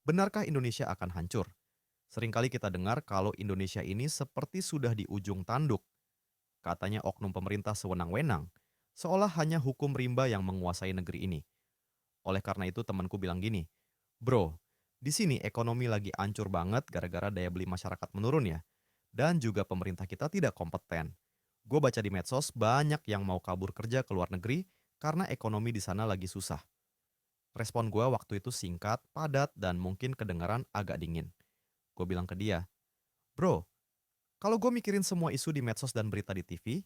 Benarkah Indonesia akan hancur? Seringkali kita dengar kalau Indonesia ini seperti sudah di ujung tanduk, katanya oknum pemerintah sewenang-wenang, seolah hanya hukum rimba yang menguasai negeri ini. Oleh karena itu temanku bilang gini, "Bro, di sini ekonomi lagi ancur banget gara-gara daya beli masyarakat menurun ya, dan juga pemerintah kita tidak kompeten. Gue baca di medsos banyak yang mau kabur kerja ke luar negeri karena ekonomi di sana lagi susah." Respon gue waktu itu singkat, padat, dan mungkin kedengaran agak dingin. Gue bilang ke dia, "Bro, kalau gue mikirin semua isu di medsos dan berita di TV,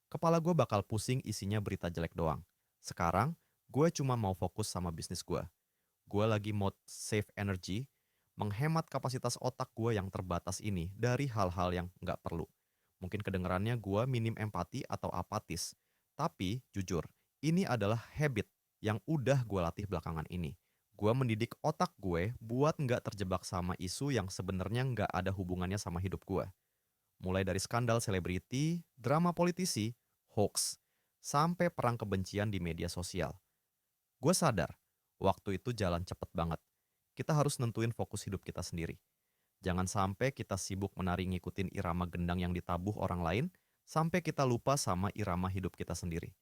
kepala gue bakal pusing isinya berita jelek doang. Sekarang, gue cuma mau fokus sama bisnis gue. Gue lagi mau save energy, menghemat kapasitas otak gue yang terbatas ini dari hal-hal yang nggak perlu. Mungkin kedengarannya gue minim empati atau apatis. Tapi, jujur, ini adalah habit yang udah gue latih belakangan ini. Gue mendidik otak gue buat nggak terjebak sama isu yang sebenarnya nggak ada hubungannya sama hidup gue. Mulai dari skandal selebriti, drama politisi, hoax, sampai perang kebencian di media sosial. Gue sadar, waktu itu jalan cepet banget. Kita harus nentuin fokus hidup kita sendiri. Jangan sampai kita sibuk menari ngikutin irama gendang yang ditabuh orang lain, sampai kita lupa sama irama hidup kita sendiri.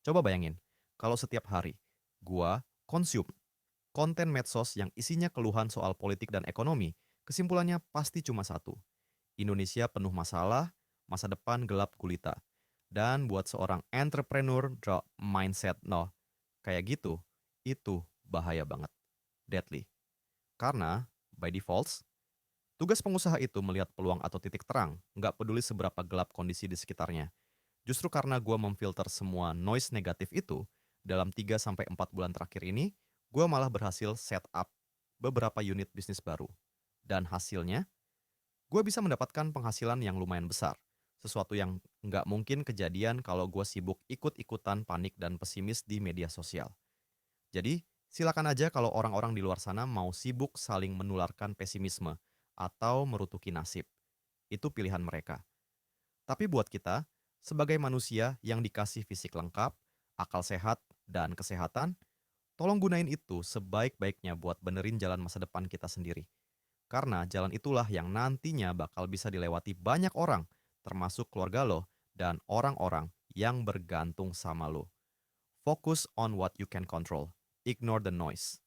Coba bayangin, kalau setiap hari, gua consume konten medsos yang isinya keluhan soal politik dan ekonomi, kesimpulannya pasti cuma satu. Indonesia penuh masalah, masa depan gelap gulita. Dan buat seorang entrepreneur draw mindset no, kayak gitu, itu bahaya banget. Deadly. Karena, by default, tugas pengusaha itu melihat peluang atau titik terang, nggak peduli seberapa gelap kondisi di sekitarnya. Justru karena gue memfilter semua noise negatif itu, dalam 3 sampai 4 bulan terakhir ini, gue malah berhasil set up beberapa unit bisnis baru. Dan hasilnya, gue bisa mendapatkan penghasilan yang lumayan besar. Sesuatu yang nggak mungkin kejadian kalau gue sibuk ikut-ikutan panik dan pesimis di media sosial. Jadi, silakan aja kalau orang-orang di luar sana mau sibuk saling menularkan pesimisme atau merutuki nasib. Itu pilihan mereka. Tapi buat kita, sebagai manusia yang dikasih fisik lengkap, akal sehat, dan kesehatan, tolong gunain itu sebaik-baiknya buat benerin jalan masa depan kita sendiri. Karena jalan itulah yang nantinya bakal bisa dilewati banyak orang, termasuk keluarga lo dan orang-orang yang bergantung sama lo. Focus on what you can control. Ignore the noise.